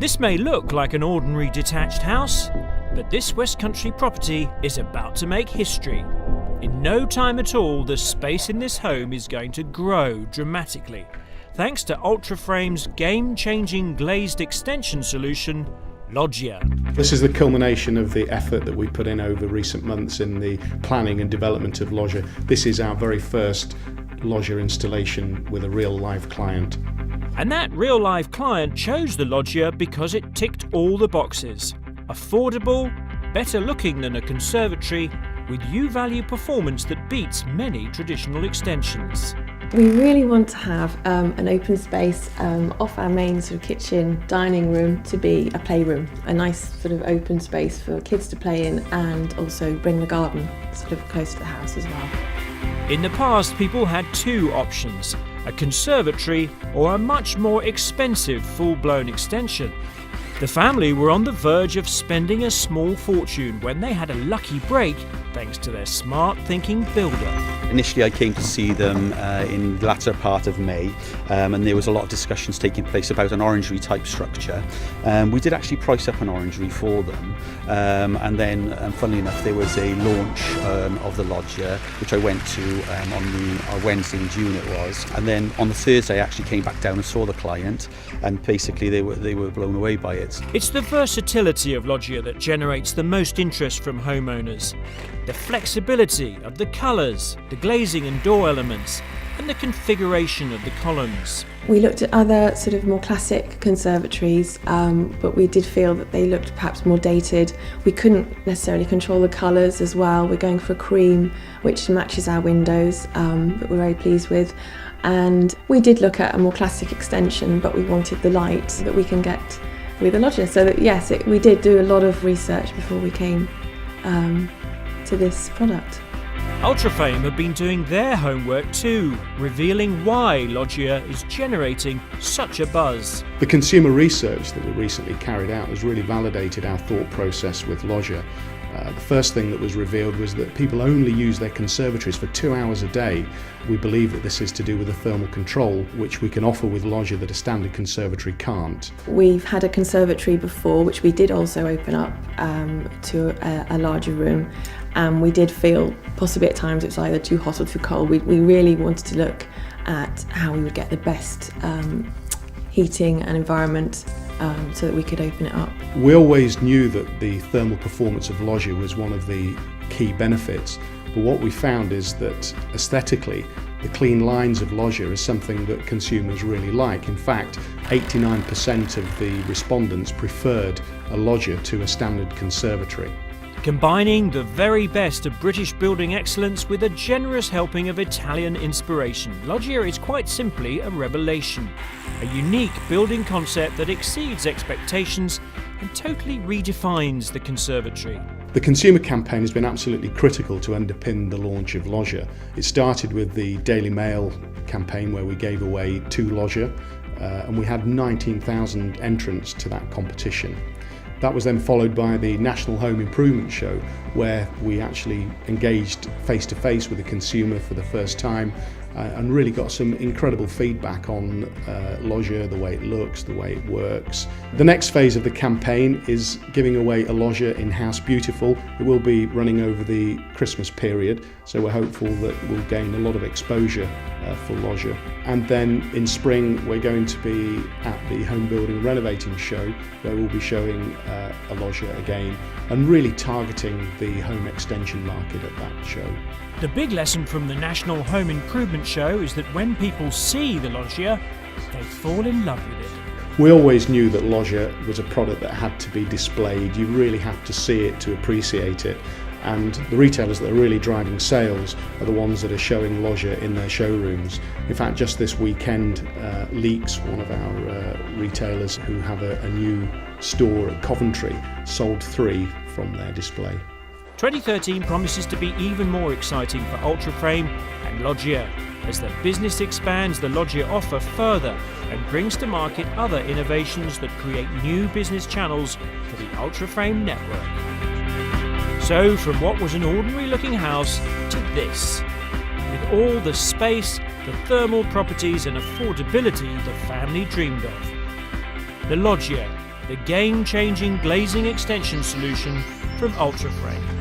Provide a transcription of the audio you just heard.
This may look like an ordinary detached house, but this West Country property is about to make history. In no time at all, the space in this home is going to grow dramatically, thanks to Ultraframe's game-changing glazed extension solution, Loggia. This is the culmination of the effort that we put in over recent months in the planning and development of Loggia. This is our very first Loggia installation with a real live client. And that real live client chose the Loggia because it ticked all the boxes. Affordable, better looking than a conservatory, with U-value performance that beats many traditional extensions. We really want to have an open space off our main sort of kitchen, dining room to be a playroom, a nice sort of open space for kids to play in, and also bring the garden sort of close to the house as well. In the past, people had two options, a conservatory or a much more expensive full-blown extension. The family were on the verge of spending a small fortune when they had a lucky break thanks to their smart thinking builder. Initially I came to see them in the latter part of May, and there was a lot of discussions taking place about an orangery type structure. We did actually price up an orangery for them, and then funnily enough there was a launch of the Loggia which I went to on the Wednesday in June it was, and then on the Thursday I actually came back down and saw the client, and basically they were blown away by it. It's the versatility of Loggia that generates the most interest from homeowners. The flexibility of the colours, the glazing and door elements, and the configuration of the columns. We looked at other sort of more classic conservatories, but we did feel that they looked perhaps more dated. We couldn't necessarily control the colours as well. We're going for a cream which matches our windows, that we're very pleased with. And we did look at a more classic extension, but we wanted the light that we can get with a Loggia. So that, yes, we did do a lot of research before we came to this product. Ultraframe have been doing their homework too, revealing why Loggia is generating such a buzz. The consumer research that we recently carried out has really validated our thought process with Loggia. The first thing that was revealed was that people only use their conservatories for 2 hours a day. We believe that this is to do with the thermal control, which we can offer with Loggia that a standard conservatory can't. We've had a conservatory before, which we did also open up to a larger room, and we did feel possibly at times it's either too hot or too cold. We really wanted to look at how we would get the best heating and environment so that we could open it up. We always knew that the thermal performance of Loggia was one of the key benefits, but what we found is that aesthetically the clean lines of Loggia is something that consumers really like. In fact, 89% of the respondents preferred a Loggia to a standard conservatory. Combining the very best of British building excellence with a generous helping of Italian inspiration, Loggia is quite simply a revelation. A unique building concept that exceeds expectations and totally redefines the conservatory. The consumer campaign has been absolutely critical to underpin the launch of Loggia. It started with the Daily Mail campaign where we gave away 2 Loggia, and we had 19,000 entrants to that competition. That was then followed by the National Home Improvement Show, where we actually engaged face-to-face with the consumer for the first time and really got some incredible feedback on Loggia, the way it looks, the way it works. The next phase of the campaign is giving away a Loggia in House Beautiful. It will be running over the Christmas period, so we're hopeful that we'll gain a lot of exposure for Loggia. And then in spring we're going to be at the Home Building Renovating Show, where we'll be showing a Loggia again and really targeting the home extension market at that show. The big lesson from the National Home Improvement Show is that when people see the Loggia, they fall in love with it. We always knew that Loggia was a product that had to be displayed. You really have to see it to appreciate it. And the retailers that are really driving sales are the ones that are showing Loggia in their showrooms. In fact, just this weekend, Leeks, one of our retailers who have a new store at Coventry, sold 3 from their display. 2013 promises to be even more exciting for Ultraframe and Loggia as the business expands the Loggia offer further and brings to market other innovations that create new business channels for the Ultraframe network. So from what was an ordinary looking house to this, with all the space, the thermal properties and affordability the family dreamed of. The Loggia, the game-changing glazing extension solution from Ultraframe.